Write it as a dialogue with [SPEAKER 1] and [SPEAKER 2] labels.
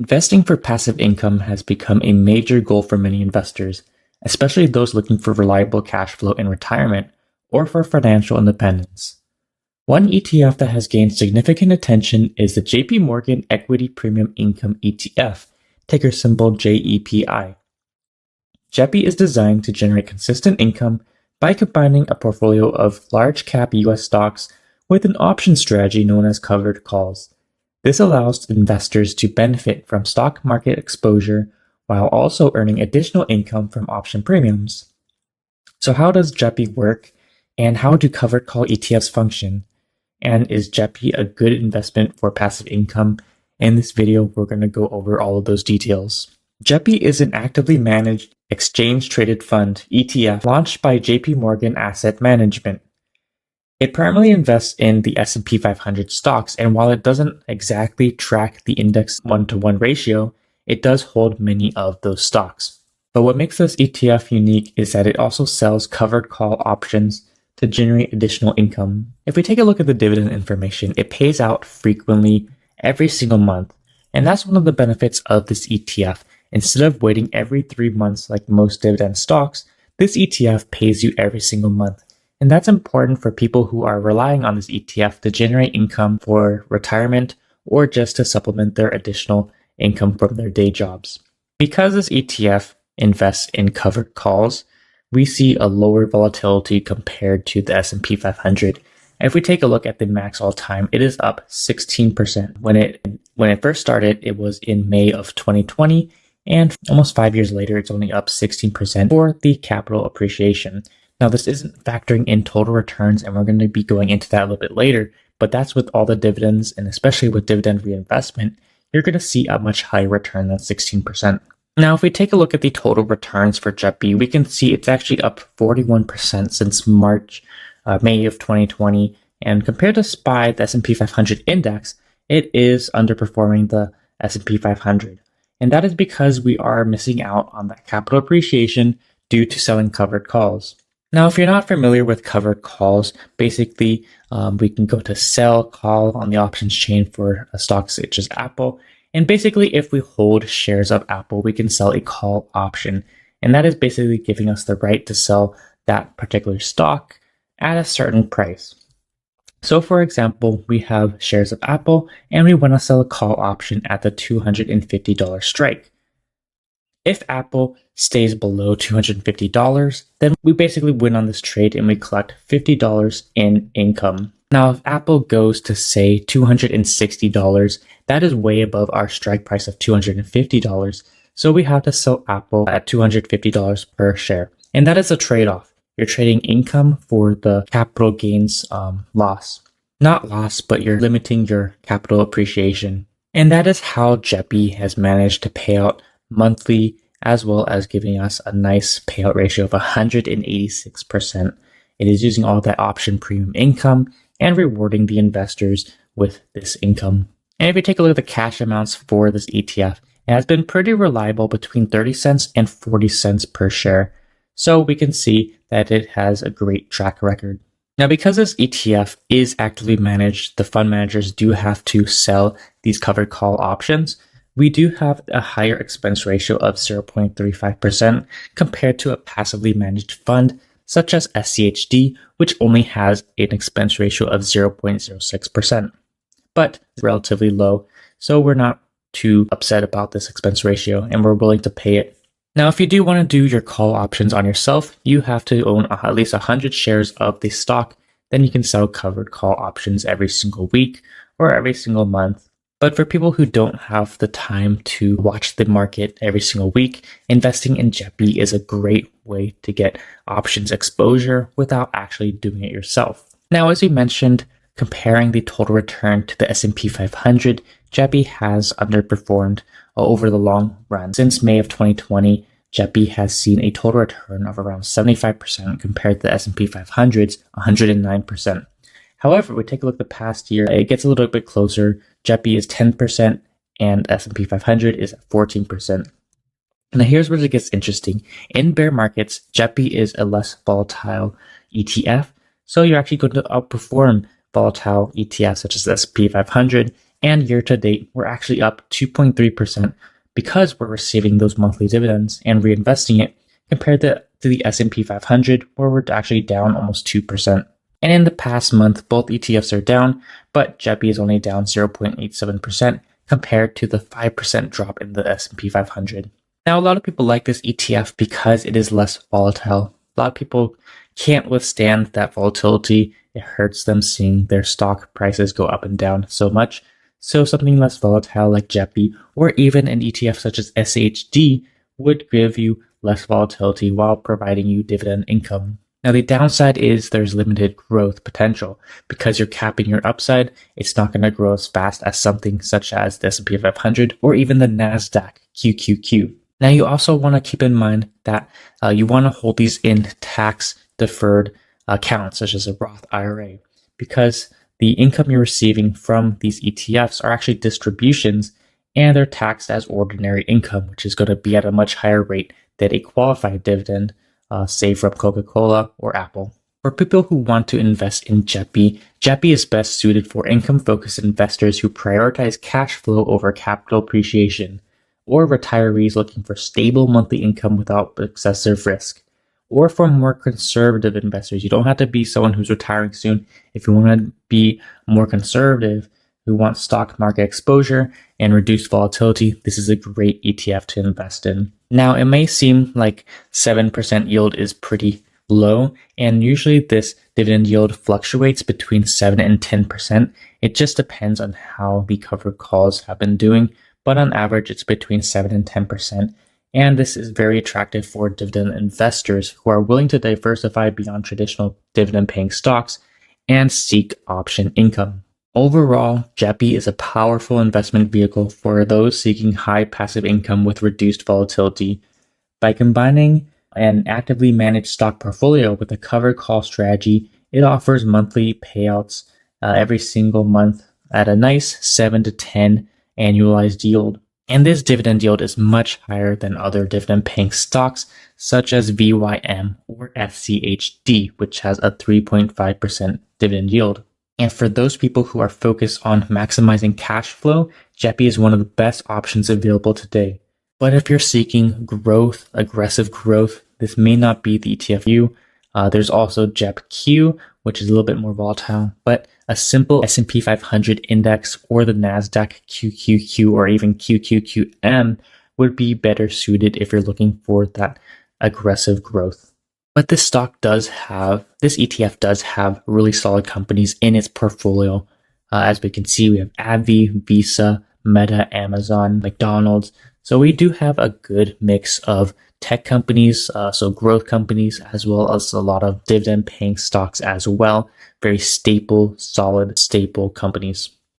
[SPEAKER 1] Investing for passive income has become a major goal for many investors, especially those looking for reliable cash flow in retirement or for financial independence. One ETF that has gained significant attention is the JP Morgan Equity Premium Income ETF, ticker symbol JEPI. JEPI is designed to generate consistent income by combining a portfolio of large cap US stocks with an option strategy known as covered calls. This allows investors to benefit from stock market exposure while also earning additional income from option premiums. So how does JEPI work, and how do covered call ETFs function? And is JEPI a good investment for passive income? In this video, we're going to go over all of those details. JEPI is an actively managed exchange-traded fund ETF launched by JP Morgan Asset Management. It primarily invests in the S&P 500 stocks, and while it doesn't exactly track the index 1-to-1 ratio, it does hold many of those stocks. But what makes this ETF unique is that it also sells covered call options to generate additional income. If we take a look at the dividend information, it pays out frequently every single month, and that's one of the benefits of this ETF. Instead of waiting every 3 months like most dividend stocks, this ETF pays you every single month. And that's important for people who are relying on this ETF to generate income for retirement or just to supplement their additional income from their day jobs. Because this ETF invests in covered calls, we see a lower volatility compared to the S&P 500. And if we take a look at the max all time, it is up 16%. When it first started, it was in May of 2020, and almost 5 years later, it's only up 16% for the capital appreciation. Now, this isn't factoring in total returns, and we're going to be going into that a little bit later, but that's with all the dividends, and especially with dividend reinvestment, you're going to see a much higher return than 16%. Now, if we take a look at the total returns for JEPI, we can see it's actually up 41% since May of 2020, and compared to SPY, the S&P 500 index, it is underperforming the S&P 500. And that is because we are missing out on that capital appreciation due to selling covered calls. Now, if you're not familiar with covered calls, basically we can go to sell call on the options chain for a stock such as Apple. And basically, if we hold shares of Apple, we can sell a call option. And that is basically giving us the right to sell that particular stock at a certain price. So for example, we have shares of Apple and we want to sell a call option at the $250 strike. If Apple stays below $250, then we basically win on this trade and we collect $50 in income. Now, if Apple goes to say $260, that is way above our strike price of $250. So we have to sell Apple at $250 per share. And that is a trade-off. You're trading income for the capital gains loss. Not loss, but you're limiting your capital appreciation. And that is how JEPI has managed to pay out monthly, as well as giving us a nice payout ratio of 186%. It is using all that option premium income and rewarding the investors with this income. And if you take a look at the cash amounts for this ETF, it has been pretty reliable between 30 cents and 40 cents per share. So we can see that it has a great track record. Now, because this ETF is actively managed, the fund managers do have to sell these covered call options. We do have a higher expense ratio of 0.35% compared to a passively managed fund such as SCHD, which only has an expense ratio of 0.06%. But it's relatively low, so we're not too upset about this expense ratio and we're willing to pay it. Now, if you do want to do your call options on yourself, you have to own at least 100 shares of the stock. Then you can sell covered call options every single week or every single month. But for people who don't have the time to watch the market every single week, investing in JEPI is a great way to get options exposure without actually doing it yourself. Now, as we mentioned, comparing the total return to the S&P 500, JEPI has underperformed over the long run. Since May of 2020, JEPI has seen a total return of around 75% compared to the S&P 500's 109%. However, we take a look at the past year, it gets a little bit closer. JEPI is 10% and S&P 500 is 14%. Now here's where it gets interesting. In bear markets, JEPI is a less volatile ETF, so you're actually going to outperform volatile ETFs such as the S&P 500 And year to date, we're actually up 2.3% because we're receiving those monthly dividends and reinvesting it compared to the S&P 500, where we're actually down almost 2%. And in the past month, both ETFs are down, but JEPI is only down 0.87% compared to the 5% drop in the S&P 500. Now, a lot of people like this ETF because it is less volatile. A lot of people can't withstand that volatility. It hurts them seeing their stock prices go up and down so much. So something less volatile like JEPI or even an ETF such as SHD would give you less volatility while providing you dividend income. Now, the downside is there's limited growth potential. Because you're capping your upside, it's not going to grow as fast as something such as the S&P 500 or even the NASDAQ QQQ. Now, you also want to keep in mind that you want to hold these in tax-deferred accounts, such as a Roth IRA, because the income you're receiving from these ETFs are actually distributions, and they're taxed as ordinary income, which is going to be at a much higher rate than a qualified dividend, say from Coca-Cola or Apple. For people who want to invest in JEPI, JEPI is best suited for income-focused investors who prioritize cash flow over capital appreciation, or retirees looking for stable monthly income without excessive risk, or for more conservative investors. You don't have to be someone who's retiring soon. If you want to be more conservative, who want stock market exposure and reduced volatility, this is a great ETF to invest in. Now, it may seem like 7% yield is pretty low, and usually this dividend yield fluctuates between 7 and 10%. It just depends on how the covered calls have been doing, but on average, it's between 7 and 10%. And this is very attractive for dividend investors who are willing to diversify beyond traditional dividend-paying stocks and seek option income. Overall, JEPI is a powerful investment vehicle for those seeking high passive income with reduced volatility. By combining an actively managed stock portfolio with a covered call strategy, it offers monthly payouts every single month at a nice 7 to 10 annualized yield. And this dividend yield is much higher than other dividend-paying stocks such as VYM or FCHD, which has a 3.5% dividend yield. And for those people who are focused on maximizing cash flow, JEPI is one of the best options available today. But if you're seeking growth, aggressive growth, this may not be the ETF for you. There's also jepq, which is a little bit more volatile, but a simple S&P 500 index or the NASDAQ QQQ or even QQQM would be better suited if you're looking for that aggressive growth. But this ETF does have really solid companies in its portfolio. As we can see, we have AbbVie, Visa, Meta, Amazon, McDonald's. So we do have a good mix of tech companies, so growth companies, as well as a lot of dividend paying stocks as well. Very stable, solid, stable companies.